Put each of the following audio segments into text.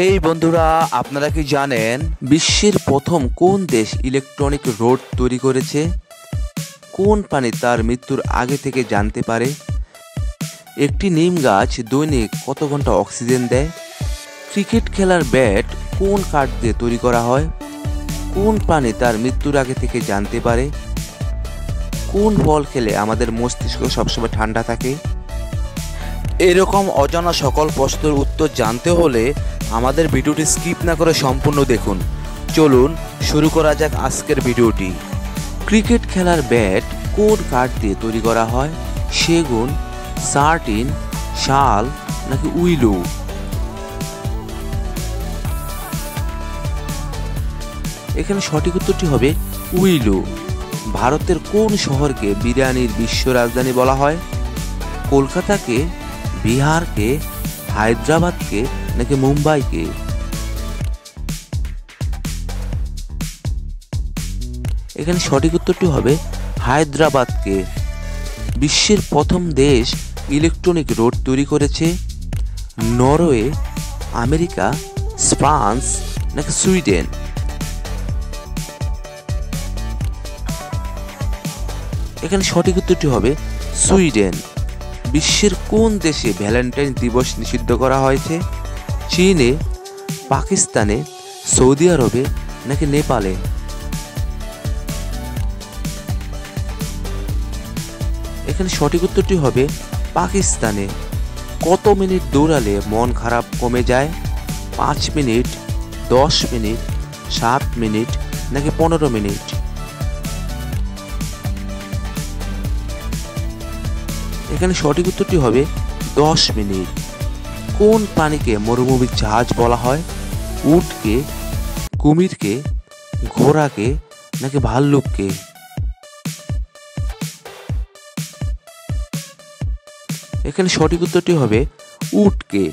এই বন্ধুরা, আপনারা কি জানেন বিশ্বের প্রথম কোন দেশ ইলেকট্রনিক রোড তৈরি করেছে? কোন প্রাণী তার মৃত্যুর আগে থেকে জানতে পারে? একটি নিম গাছ দৈনিক কত ঘন্টা অক্সিজেন দেয়? ক্রিকেট খেলার ব্যাট কোন কাঠ দিয়ে তৈরি করা হয়? কোন প্রাণী তার মৃত্যুর আগে থেকে জানতে পারে? কোন ফল খেলে আমাদের মস্তিষ্ক সবসময় ঠান্ডা থাকে? এরকম অজানা সকল প্রশ্নের উত্তর জানতে হলে আমাদের ভিডিওটি স্কিপ না করে সম্পূর্ণ দেখুন। চলুন শুরু করা যাক আজকের ভিডিওটি। ক্রিকেট খেলার ব্যাট কোন কাঠ দিয়ে তৈরি করা হয়? সেগুন, সার্টিন, শাল নাকি উইলো? এখানে সঠিক উত্তরটি হবে উইলো। ভারতের কোন শহরকে বিরিয়ানির বিশ্ব রাজধানী বলা হয়? কলকাতাকে, বিহারকে, হায়দ্রাবাদকে নাকি মুম্বাইকে? এখানে সঠিক উত্তরটি হবে হায়দ্রাবাদকে। বিশ্বের প্রথম দেশ ইলেকট্রনিক রোড তৈরি করেছে? নরওয়ে, আমেরিকা, ফ্রান্স নাকি সুইডেন? এখানে সঠিক উত্তরটি হবে সুইডেন। বিশ্বের কোন দেশে ভ্যালেন্টাইন দিবস নিষিদ্ধ করা হয়েছে? চীনে, পাকিস্তানে, সৌদি আরবে নাকি নেপালে? এখানে সঠিক উত্তরটি হবে পাকিস্তানে। কত মিনিট দৌড়ালে মন খারাপ কমে যায়? 5 মিনিট, 10 মিনিট, 7 মিনিট নাকি 15 মিনিট? এখানে সঠিক উত্তরটি হবে 10 মিনিট। কোন প্রাণীকে মরুভূমির জাহাজ বলা হয়? উটকে, কুমিরকে, ঘোড়াকে নাকি ভাল্লুককে? এখানে সঠিক উত্তরটি হবে উটকে।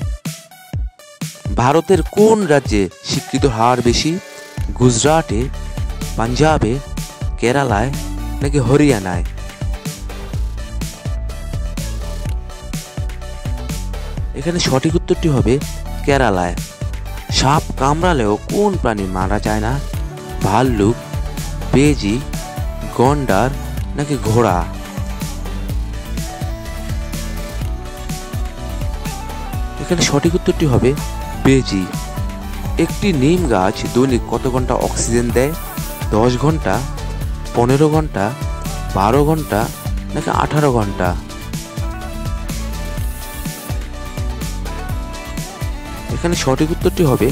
ভারতের কোন রাজ্যে শিক্ষিত হার বেশি? গুজরাটে, পাঞ্জাবে, কেরালায় নাকি হরিয়ানায়? এখানে সঠিক উত্তরটি হবে কেরালায়। সাপ কামড়ালেও কোন প্রাণী মারা যায় না? ভাল্লুক, বেজি, গন্ডার নাকি ঘোড়া? এখানে সঠিক উত্তরটি হবে বেজি। একটি নিম গাছ দৈনিক কত ঘন্টা অক্সিজেন দেয়? 10 ঘন্টা, 15 ঘন্টা, 12 ঘন্টা নাকি 18 ঘন্টা? এখানে সঠিক উত্তরটি হবে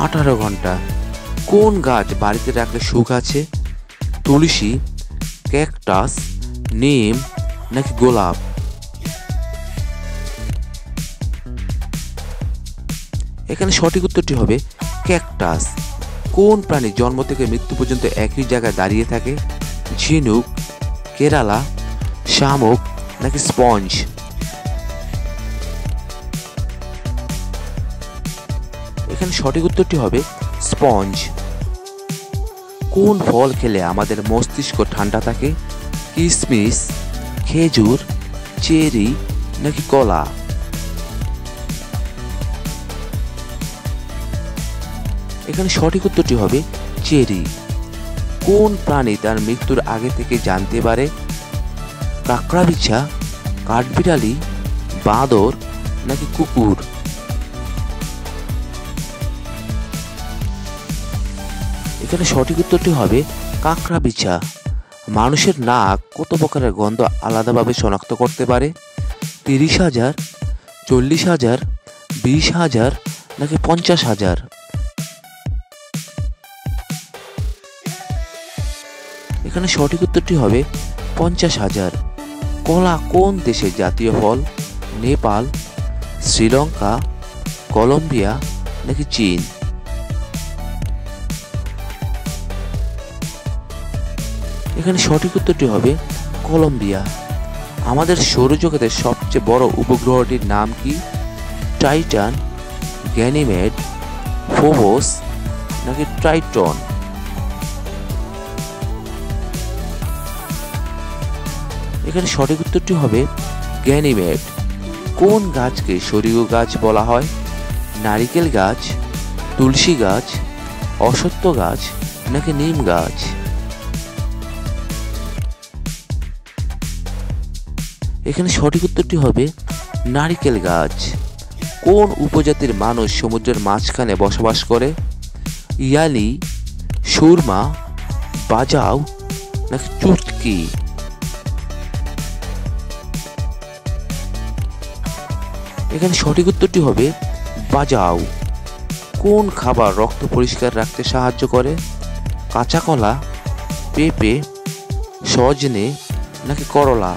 18 ঘন্টা। কোন গাছ বাড়িতে রাখলে সুখ আছে? তুলসী, ক্যাকটাস, নিম নাকি গোলাপ? এখানে সঠিক উত্তরটি হবে ক্যাকটাস। কোন প্রাণী জন্ম থেকে মৃত্যু পর্যন্ত একই জায়গায় দাঁড়িয়ে থাকে? ঝিনুক, কেরালা, শামুক নাকি স্পঞ্জ? এখানে সঠিক উত্তরটি হবে স্পঞ্জ। কোন ফল খেলে আমাদের মস্তিষ্ক ঠান্ডা থাকে? কিশমিশ, খেজুর, চেরি নাকি কলা? এখানে সঠিক উত্তরটি হবে চেরি। কোন প্রাণী তার মৃত্যুর আগে থেকে জানতে পারে? কাকড়াবিছা, কাঠবিড়ালি, বাঁদর নাকি কুকুর? এখানে সঠিক উত্তরটি হবে কাকড়াবিছা। মানুষের নাক কত প্রকারের গন্ধ আলাদাভাবে শনাক্ত করতে পারে? 30,000, 40,000, 20,000 নাকি 50,000? এখানে সঠিক উত্তরটি হবে 50,000। কলা কোন দেশের জাতীয় ফল? নেপাল, শ্রীলঙ্কা, কলম্বিয়া নাকি চীন? এখানে সঠিক উত্তরটি হবে কলম্বিয়া। আমাদের সৌরজগতের সবচেয়ে বড় উপগ্রহটির নাম কি? টাইটান, গ্যানিমেড, ফোবস নাকি ট্রাইটন? এখানে সঠিক উত্তরটি হবে গ্যানিমেড। কোন গাছকে সরিয় গাছ বলা হয়? নারিকেল গাছ, তুলসী গাছ, অশ্বত্থ গাছ নাকি নিম গাছ? এখানে সঠিক উত্তরটি হবে নারিকেল গাছ। কোন উপজাতির মানুষ সমুদ্রের মাঝখানে বসবাস করে? ইয়ালি, সুরমা, বাজাও নাকি চুটকি? এখানে সঠিক উত্তরটি হবে বাজাও। কোন খাবার রক্ত পরিষ্কার রাখতে সাহায্য করে? কাঁচা কলা, পেঁপে, সজনে নাকি করলা?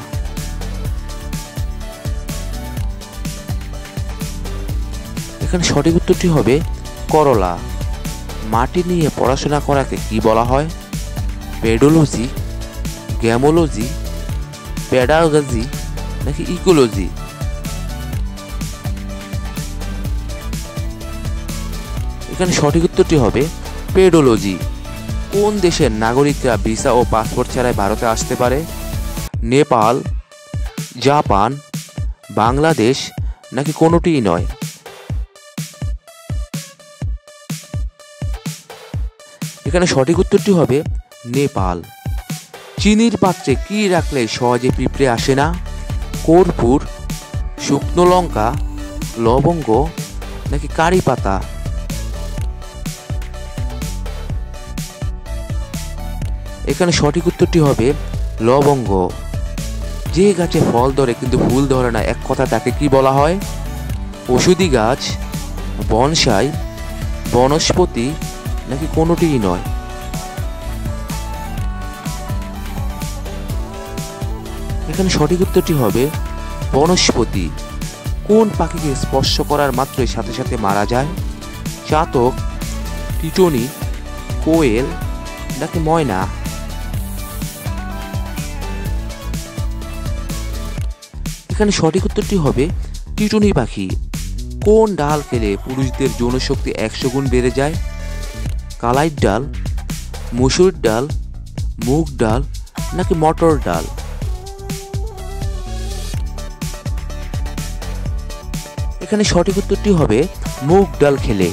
এখানে সঠিক উত্তরটি হবে করলা। মাটি নিয়ে পড়াশোনা করাকে কি বলা হয়? পেডোলজি, গ্যামোলজি, প্যাডাগজি নাকি ইকোলজি? এখানে সঠিক উত্তরটি হবে পেডোলজি। কোন দেশের নাগরিকরা ভিসা ও পাসপোর্ট ছাড়াই ভারতে আসতে পারে? নেপাল, জাপান, বাংলাদেশ নাকি কোনোটিই নয়? এখানে সঠিক উত্তরটি হবে নেপাল। চিনির পাত্রে কি রাখলে সহজে পিঁপড়ে আসে না? কর্পূর, শুকনো লঙ্কা, লবঙ্গ নাকি কারি পাতা? এখানে সঠিক উত্তরটি হবে লবঙ্গ। যে গাছে ফল ধরে কিন্তু ফুল ধরে না, এক কথা তাকে কি বলা হয়? ওষুধি গাছ, বনসাই, বনস্পতি নাকি কোনোটিই নয়? এখানে সঠিক উত্তরটি হবে বনস্পতি। কোন পাখিকে স্পর্শ করার মাত্রই সাথে সাথে মারা যায়? চাতক, টিটনি, কোয়েল নাকি ময়না? এখানে সঠিক উত্তরটি হবে টিটনি পাখি। কোন ডাল খেলে পুরুষদের যৌনশক্তি 100 গুণ বেড়ে যায়? কালাইর ডাল, মসুর ডাল, মুগ ডাল নাকি মটর ডাল? এখানে সঠিক উত্তরটি হবে মুগ ডাল খেলে।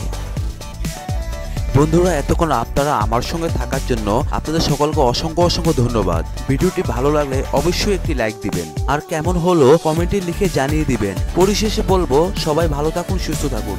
বন্ধুরা, এতক্ষণ আপনারা আমার সঙ্গে থাকার জন্য আপনাদের সকলকে অসংখ্য অসংখ্য ধন্যবাদ। ভিডিওটি ভালো লাগলে অবশ্যই একটি লাইক দিবেন, আর কেমন হলো কমেন্টে লিখে জানিয়ে দিবেন। পরিশেষে বলবো, সবাই ভালো থাকুন, সুস্থ থাকুন।